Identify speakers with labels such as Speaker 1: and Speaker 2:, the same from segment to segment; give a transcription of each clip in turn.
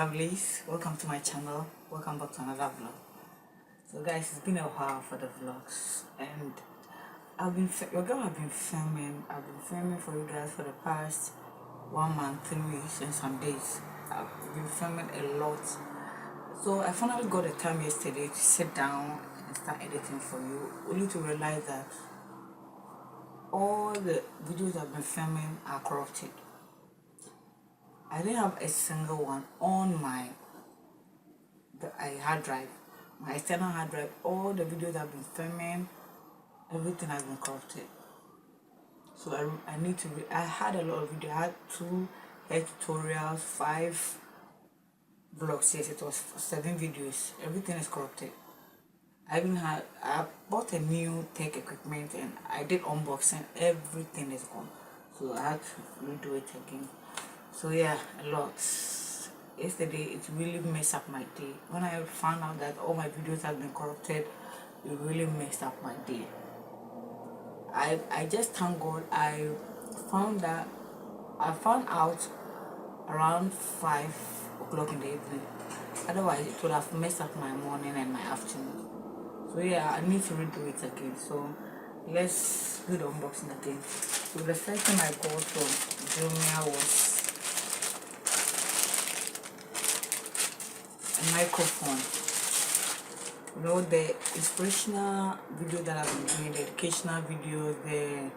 Speaker 1: lovelies, welcome to my channel. Welcome back to another vlog. So guys, it's been a while for the vlogs, and your girl have been filming. I've been filming for you guys for the past 1 month, 3 weeks and some days. I've been filming a lot, so I finally got the time yesterday to sit down and start editing for you, only to realize that all the videos I've been filming are corrupted. I didn't have a single one on my hard drive, my external hard drive. All the videos I've been filming, everything has been corrupted. So I need to. I had a lot of videos. I had 2 hair tutorials, 5 vlogs. Yes, it was 7 videos. Everything is corrupted. I bought a new tech equipment and I did unboxing. Everything is gone. So I had to redo it again. So yeah, a lot. Yesterday it really messed up my day. When I found out that all my videos have been corrupted, it really messed up my day. I just thank God I found out around 5 o'clock in the evening. Otherwise it would have messed up my morning and my afternoon. So yeah, I need to redo it again. So let's do the unboxing again. So the first thing I got from Jumia was a microphone. You know, the inspirational video that I've been doing, the educational videos, the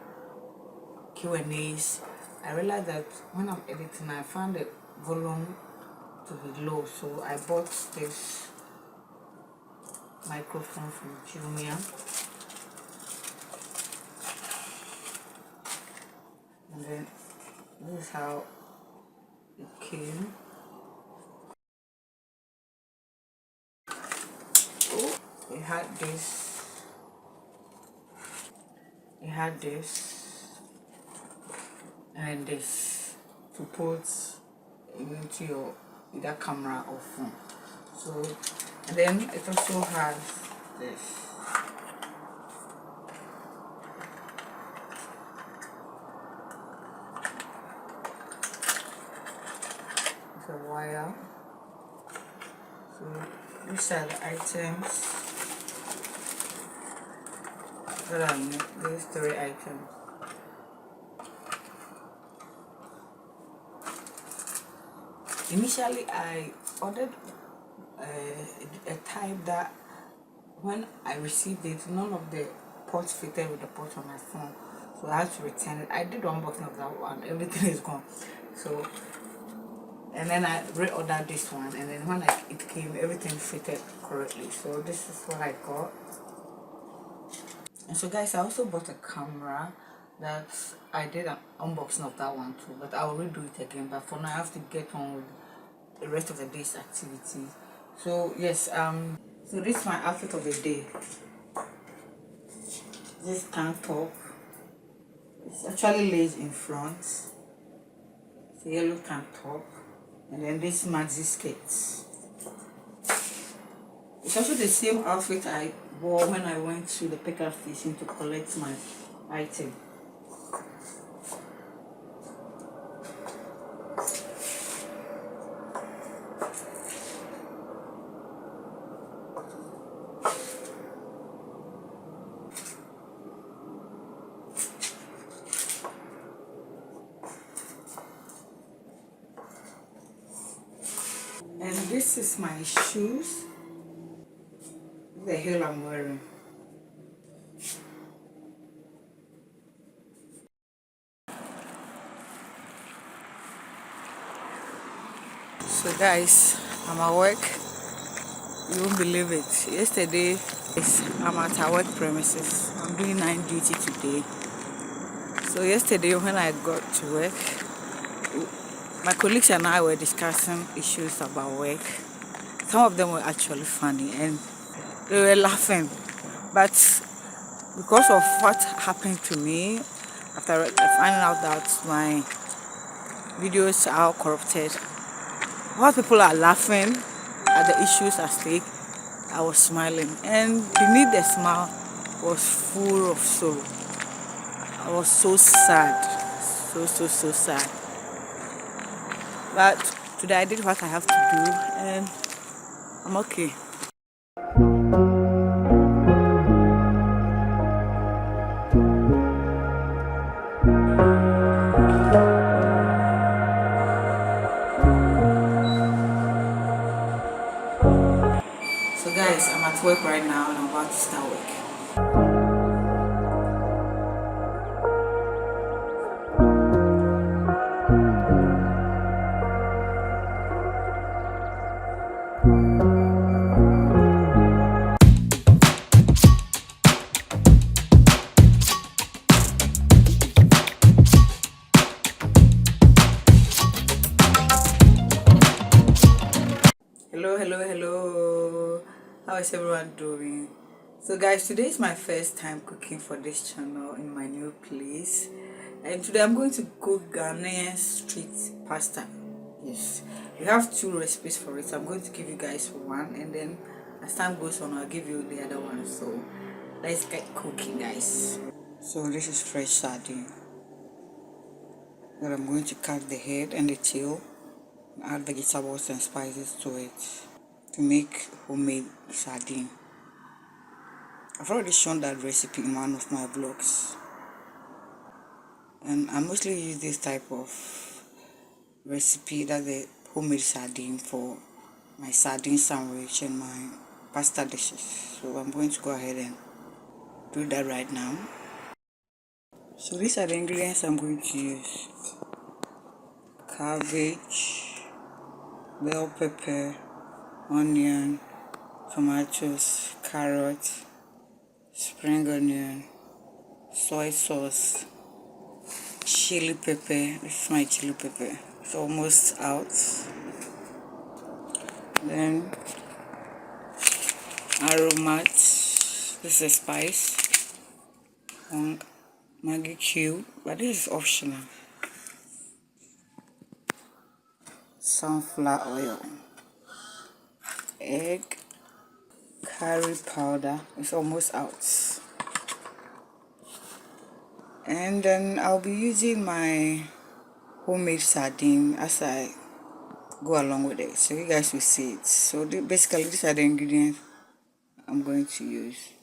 Speaker 1: Q&As, I realized that when I'm editing, I found the volume to be low, so I bought this microphone from Jumia. And then this is how it came. It had this and this to put into your either camera or phone. So, and then it also has this. It's a wire. So these are the items that I need. These 3 items. Initially, I ordered a type that when I received it, none of the ports fitted with the port on my phone, so I had to return it. I did unboxing of that one. Everything is gone. So, and then I reordered this one, and then when it came, everything fitted correctly. So this is what I got. And so guys, I also bought a camera that I did an unboxing of that one too, but I'll redo it again. But for now, I have to get on with the rest of the day's activities. So yes, so this is my outfit of the day. This tank top, it's actually lace in front. It's a yellow tank top, and then this maxi skirt. It's also the same outfit I wore when I went to the pickup station to collect my item. And this is my shoes, the heel I'm wearing. So guys, I'm at work. You won't believe it. Yesterday, I'm at our work premises. I'm doing night duty today. So yesterday when I got to work, my colleagues and I were discussing issues about work. Some of them were actually funny and they were laughing. But because of what happened to me, after finding out that my videos are corrupted, while people are laughing at the issues at stake, I was smiling. And beneath the smile was full of sorrow. I was so sad. So sad. But today I did what I have to do and I'm okay. So guys, I'm at work right now and I'm about to start work. Hello, how is everyone doing? So guys, today is my first time cooking for this channel in my new place, and today I'm going to cook Ghanaian street pasta. Yes, we have 2 recipes for it, so I'm going to give you guys one, and then as time goes on I'll give you the other one. So let's get cooking, guys. So this is fresh sardine that I'm going to cut the head and the tail, add vegetables and spices to it to make homemade sardine. I've already shown that recipe in one of my vlogs, and I mostly use this type of recipe, that the homemade sardine, for my sardine sandwich and my pasta dishes. So I'm going to go ahead and do that right now. So these are the ingredients I'm going to use: cabbage, bell pepper, onion, tomatoes, carrot, spring onion, soy sauce, chili pepper. This is my chili pepper. It's almost out. Then aromat. This is a spice. Maggi cube, but this is optional. Sunflower oil, egg, curry powder. It's almost out. And then I'll be using my homemade sardine as I go along with it, so you guys will see it. So basically these are the ingredients I'm going to use.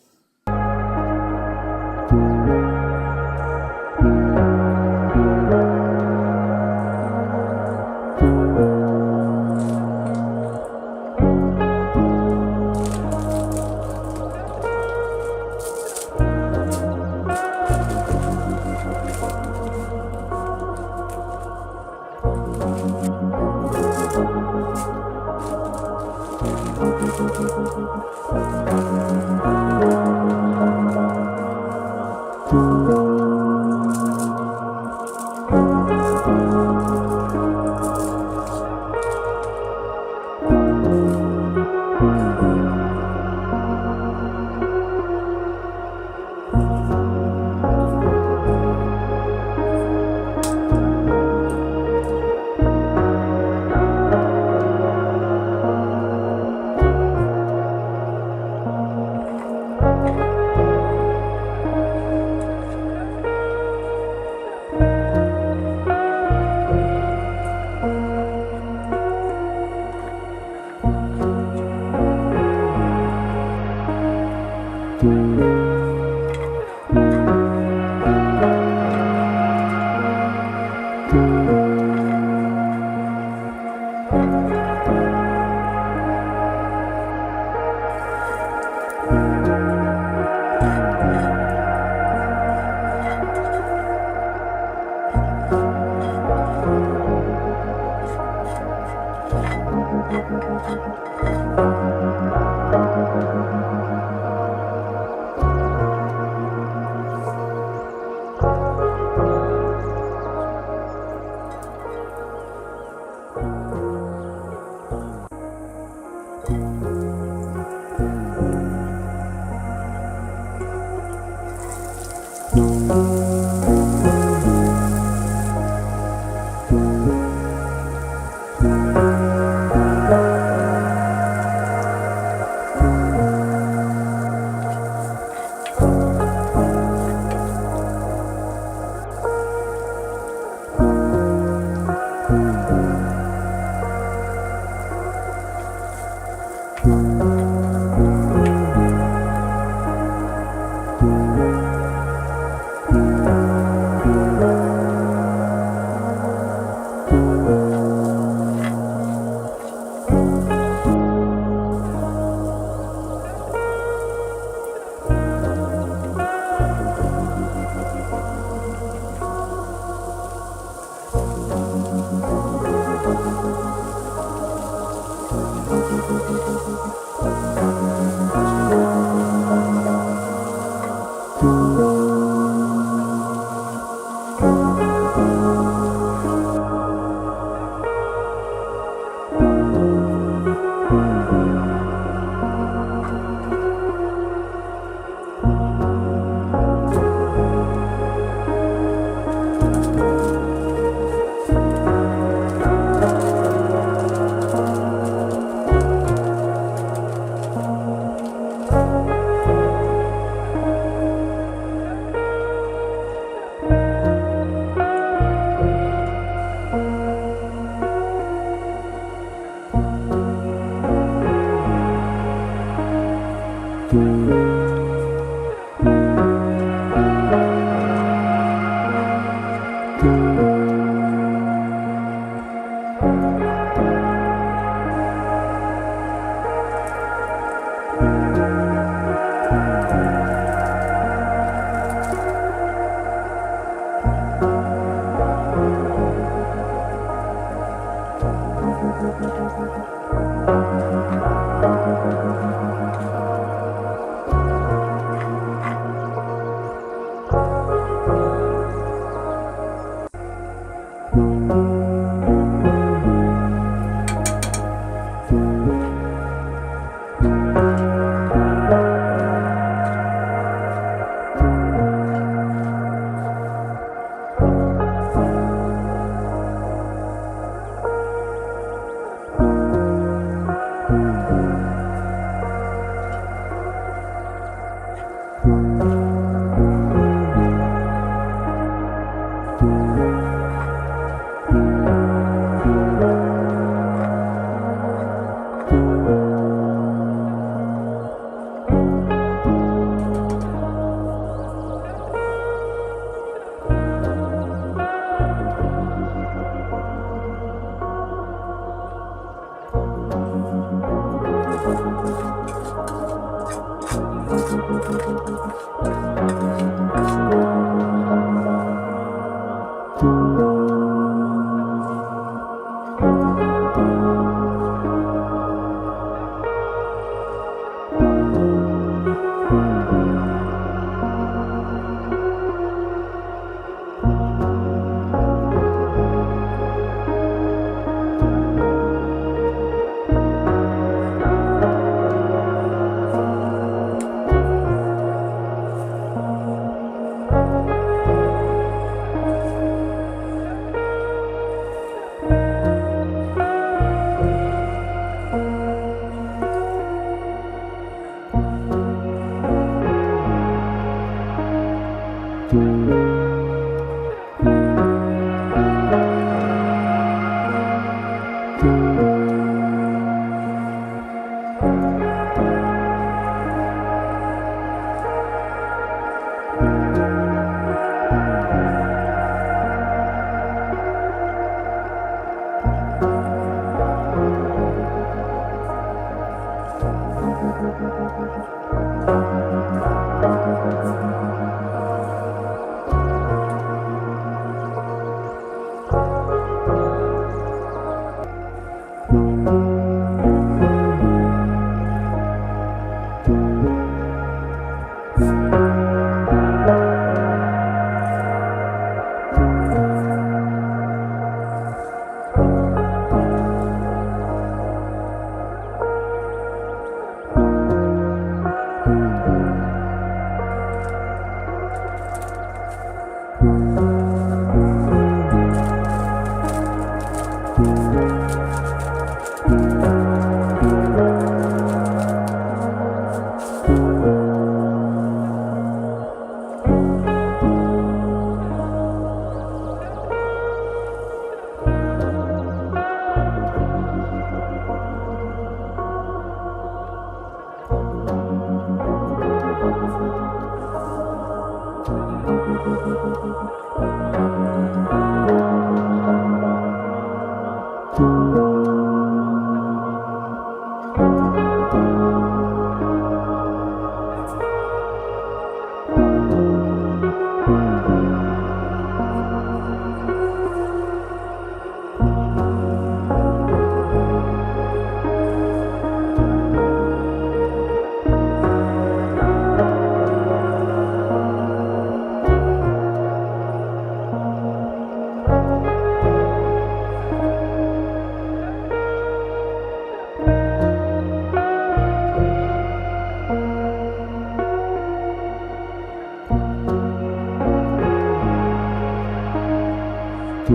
Speaker 1: So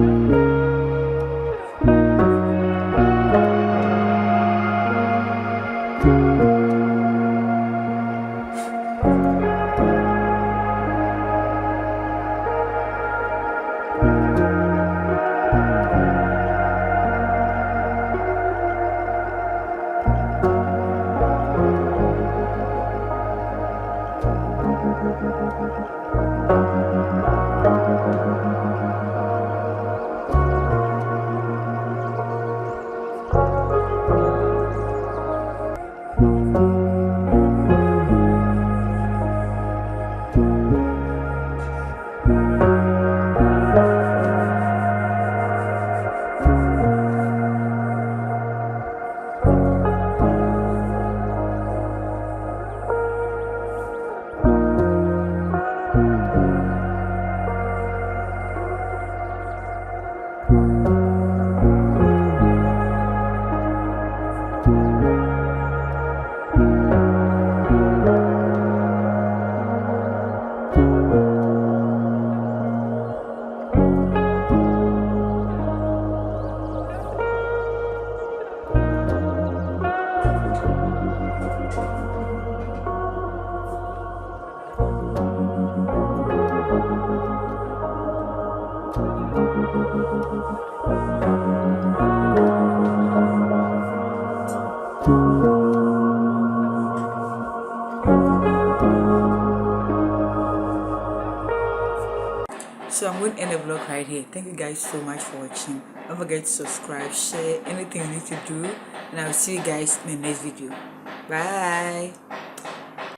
Speaker 1: I'm going to end the vlog right here. Thank you guys so much for watching. Don't forget to subscribe, share, anything you need to do, and I'll see you guys in the next video. Bye.